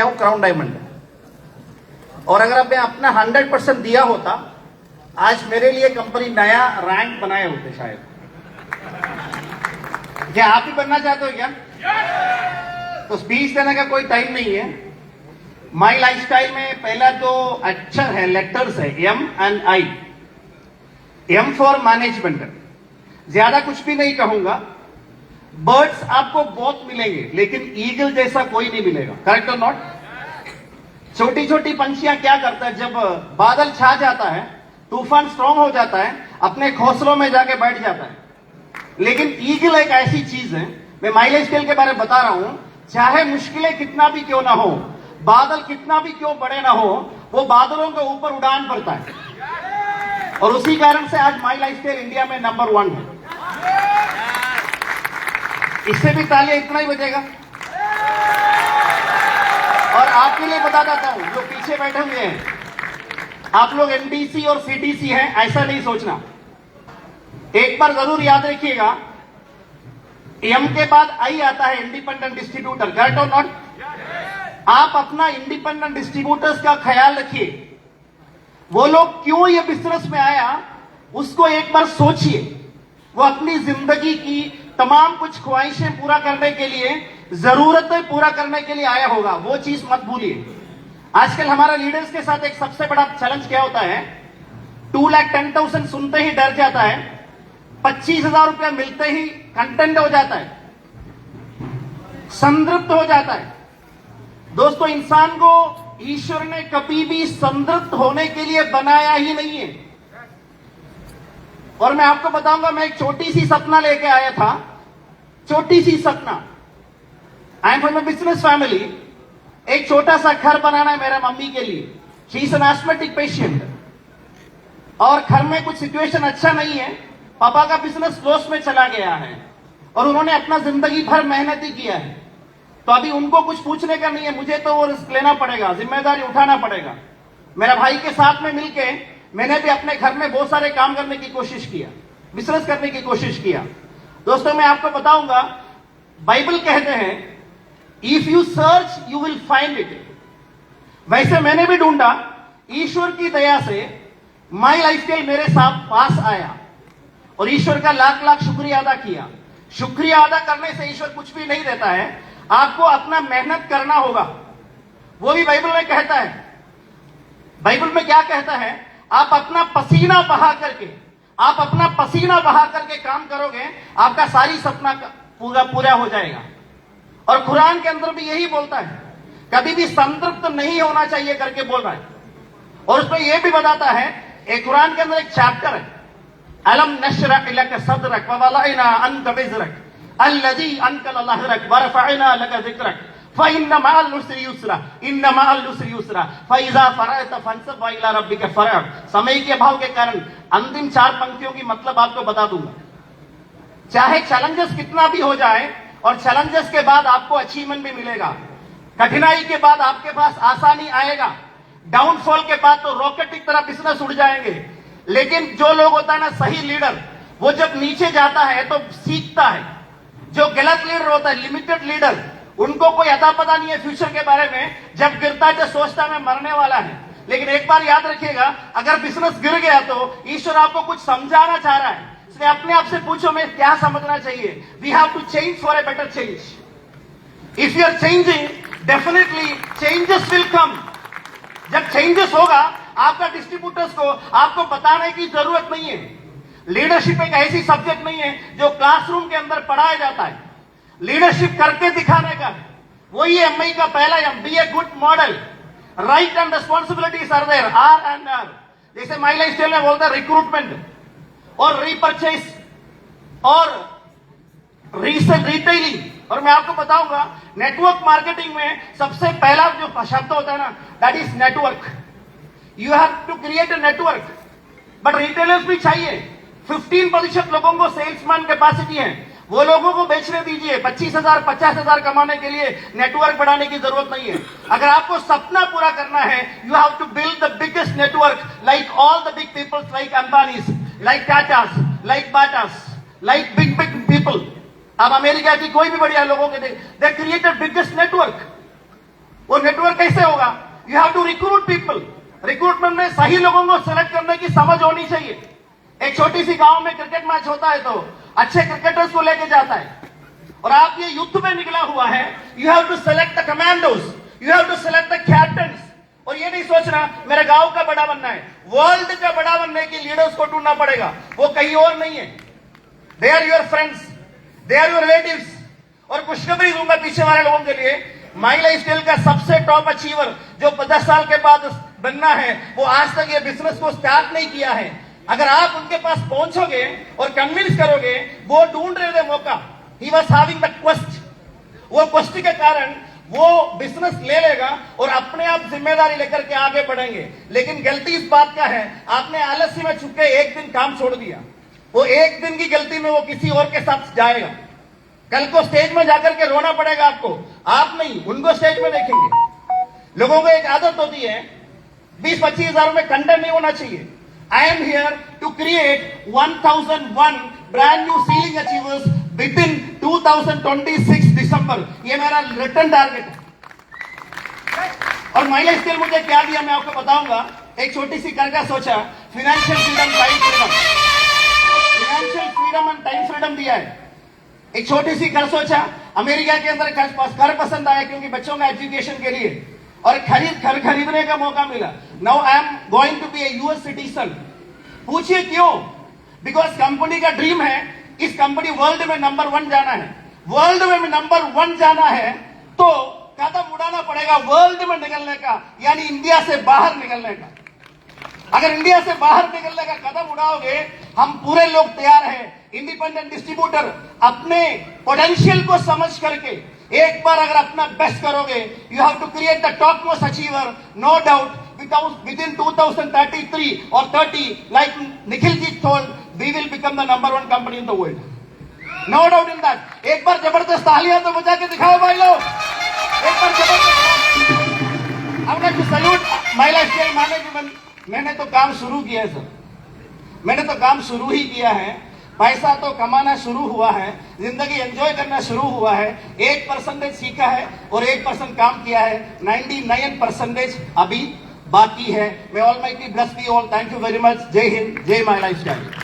क्या वो crown diamond है। और अगर अब मैं अपना 100% दिया होता, आज मेरे लिए कंपनी नया रैंक बनाए होते शायद। क्या आप ही बनना चाहते हो क्या? तो स्पीच देने का कोई टाइम नहीं है। माई लाइफस्टाइल में पहला जो अक्षर है, लेटर्स है, M and I. M for management, ज्यादा कुछ भी नहीं कहूंगा। बर्ड्स आपको बहुत मिलेंगे, लेकिन ईगल जैसा कोई नहीं मिलेगा। करेक्ट और नॉट? छोटी छोटी पंछियां क्या करता है, जब बादल छा जाता है, तूफान स्ट्रांग हो जाता है, अपने घोंसलों में जाके बैठ जाता है। लेकिन ईगल एक ऐसी चीज है, मैं माई लाइफस्टाइल के बारे में बता रहा हूं, चाहे मुश्किलें कितना भी क्यों ना हो, बादल कितना भी क्यों बड़े ना हो, वो बादलों के ऊपर उड़ान भरता है। और उसी कारण से आज माई लाइफस्टाइल इंडिया में नंबर 1 है। इससे भी तालियां इतना ही बजेगा। और आपके लिए बता देता हूं, जो पीछे बैठे हुए हैं, आप लोग एनडीसी और सीटीसी हैं, ऐसा नहीं सोचना। एक बार जरूर याद रखिएगा, एम के बाद आई आता है, इंडिपेंडेंट डिस्ट्रीब्यूटर। करेक्ट और नॉट? आप अपना इंडिपेंडेंट डिस्ट्रीब्यूटर्स का ख्याल रखिए। वो लोग क्यों ये बिजनेस में आया, उसको एक बार सोचिए। वो अपनी जिंदगी की तमाम कुछ ख्वाहिशें पूरा करने के लिए, जरूरतें पूरा करने के लिए आया होगा। वो चीज मत भूलिए। आजकल हमारे लीडर्स के साथ एक सबसे बड़ा चैलेंज क्या होता है, 2,10,000 सुनते ही डर जाता है, 25,000 रुपया मिलते ही कंटेंट हो जाता है, संतृप्त हो जाता है। दोस्तों, इंसान को ईश्वर ने कभी भी संतृप्त होने के लिए बनाया ही नहीं है। और मैं आपको बताऊंगा, मैं एक छोटी सी सपना लेके आया था, छोटी सी सपना। I am from a business family. एक छोटा सा घर बनाना है मेरा मम्मी के लिए। She is an asthmatic patient, और घर में कुछ सिचुएशन अच्छा नहीं है। पापा का बिजनेस लॉस में चला गया है, और उन्होंने अपना जिंदगी भर मेहनत ही किया है। तो अभी उनको कुछ पूछने का नहीं है, मुझे तो वो रिस्क लेना पड़ेगा, जिम्मेदारी उठाना पड़ेगा। मेरा भाई के साथ में मिलके मैंने भी अपने घर में बहुत सारे काम करने की कोशिश किया, बिजनेस करने की कोशिश किया। दोस्तों, मैं आपको बताऊंगा, बाइबल कहते हैं, if you search you will find it. वैसे मैंने भी ढूंढा, ईश्वर की दया से माई लाइफस्टाइल मेरे साथ पास आया, और ईश्वर का लाख लाख शुक्रिया अदा किया। शुक्रिया अदा करने से ईश्वर कुछ भी नहीं देता है, आपको अपना मेहनत करना होगा। वो भी बाइबल में कहता है। बाइबल में क्या कहता है, आप अपना पसीना बहा करके, आप अपना पसीना बहा करके काम करोगे, आपका सारी सपना पूरा हो जाएगा। और कुरान के अंदर भी यही बोलता है, कभी भी संतृप्त नहीं होना चाहिए करके बोल रहा है। और उसमें यह भी बताता है, एक कुरान के अंदर एक चैप्टर है, अलम नशरह लक सदरक व वलअना अनका विज़रक अल्लज़ी अनकल लहरक व रफ़अना लक ज़िक्रक फ़इन्न मअल उस्रि युस्रा इन्न मअल उस्रि युस्रा फ़इज़ा फ़रअत फ़ंसब व इला रब्बिक फ़रअब। समय के अभाव के कारण अंतिम 4 पंक्तियों की मतलब आपको बता दूंगा। चाहे चैलेंजेस कितना भी हो जाए, और चैलेंजेस के बाद आपको अचीवमेंट भी मिलेगा, कठिनाई के बाद आपके पास आसानी आएगा, डाउनफॉल के बाद तो रॉकेट की तरह बिजनेस उड़ जाएंगे। लेकिन जो लोग होता है ना, सही लीडर, वो जब नीचे जाता है तो सीखता है। जो गलत लीडर होता है, लिमिटेड लीडर, उनको कोई अता पता नहीं है फ्यूचर के बारे में, जब गिरता है तो सोचता है मैं मरने वाला है। लेकिन एक बार याद रखिएगा, अगर बिजनेस गिर गया तो ईश्वर आपको कुछ समझाना चाह रहा है। इसलिए अपने आप से पूछो, मैं क्या समझना चाहिए। We have to change for a better change. If you are changing, definitely changes will come. जब चेंजेस होगा, आपका डिस्ट्रीब्यूटर्स को आपको बताने की जरूरत नहीं है। लीडरशिप एक ऐसी सब्जेक्ट नहीं है जो क्लासरूम के अंदर पढ़ाया जाता है। लीडरशिप करके दिखाने का है। वही एमआई का पहला M, be a good model. Right and responsibilities are there, R and R. जैसे माई लाइफस्टाइल में बोलते हैं, रिक्रूटमेंट और रीपरचेस और रिटेलिंग। और मैं आपको बताऊंगा, नेटवर्क मार्केटिंग में सबसे पहला जो शब्द होता है ना, that is network. You have to create a network. But retailers भी चाहिए। 15% लोगों को सेल्समैन कैपेसिटी है, वो लोगों को बेचने दीजिए। 25,000 50,000 कमाने के लिए नेटवर्क बढ़ाने की जरूरत नहीं है। अगर आपको सपना पूरा करना है, you have to build the biggest network, like all the big peoples, like Ambanis, like Tatas, like Batas, like big big people. अब अमेरिका की कोई भी बढ़िया लोगों के दे क्रिएटेड बिगेस्ट नेटवर्क। वो नेटवर्क कैसे होगा? You have to recruit people. Recruitment में सही लोगों को सिलेक्ट करने की समझ होनी चाहिए। एक छोटी सी गांव में क्रिकेट मैच होता है तो अच्छे क्रिकेटर्स को लेके जाता है, और आप ये युद्ध में निकला हुआ है, you have to select the commandos, you have to select the captains. और ये नहीं सोचना मेरे गांव का बड़ा बनना है, वर्ल्ड का बड़ा बनने के लीडर्स को ढूंढना पड़ेगा, वो कहीं और नहीं है। They are your friends, they are your relatives. और खुशखबरी दूंगा पीछे वाले लोगों के लिए, माई लाइफ स्टाइल का सबसे टॉप अचीवर जो 50 साल के बाद बनना है, वो आज तक ये बिजनेस को स्टार्ट नहीं किया है। अगर आप उनके पास पहुंचोगे और कन्विंस करोगे, वो ढूंढ रहे थे मौका, he was having the quest, वो क्वेस्ट के कारण वो बिजनेस ले लेगा और अपने आप जिम्मेदारी लेकर के आगे बढ़ेंगे। लेकिन गलती इस बात का है, आपने आलस्य में छुप के एक दिन काम छोड़ दिया, वो एक दिन की गलती में वो किसी और के साथ जाएगा। कल को स्टेज में जाकर के रोना पड़ेगा आपको, आप नहीं, उनको स्टेज में देखेंगे। लोगों को एक आदत होती है 20-25 हजार में कंटेंट नहीं होना चाहिए। I am here to create 1001 brand new selling achievers within 2026 December, ये मेरा रिटर्न टारगेट है। और माई लाइफ स्टाइल मुझे क्या दिया मैं आपको बताऊंगा। एक छोटी सी कर का सोचा, financial freedom, time freedom, financial freedom and time freedom दिया है। एक छोटी सी घर सोचा, अमेरिका के अंदर घर पसंद आया क्योंकि बच्चों का एजुकेशन के लिए, और घर खरीदने का मौका मिला। Now I am going to be a US citizen. पूछिए क्यों? बिकॉज कंपनी का ड्रीम है इस कंपनी वर्ल्ड में नंबर 1 जाना है। वर्ल्ड में नंबर 1 जाना है तो कदम उड़ाना पड़ेगा वर्ल्ड में निकलने का, यानी इंडिया से बाहर निकलने का। अगर इंडिया से बाहर निकलने का कदम उड़ाओगे, हम पूरे लोग तैयार हैं। इंडिपेंडेंट डिस्ट्रीब्यूटर अपने पोटेंशियल को समझ करके एक बार अगर अपना बेस्ट करोगे, you have to create the top most achiever, no doubt within 2033 और 30, like Nikhil ji told, we will become the number 1 company in the world, no doubt in that. एक बार जबरदस्त तालियां तो बजा के दिखाओ भाई लोग, एक बार जबरदस्त। I would like to salute my life style management. मैंने तो काम शुरू किया है सर, मैंने तो काम शुरू ही किया है। पैसा तो कमाना शुरू हुआ है, जिंदगी एंजॉय करना शुरू हुआ है। 1% सीखा है और 1% काम किया है, 99% अभी बाकी है। मैं almighty bless you all. Thank you very much. जय हिंद, जय माय लाइफ स्टाइल।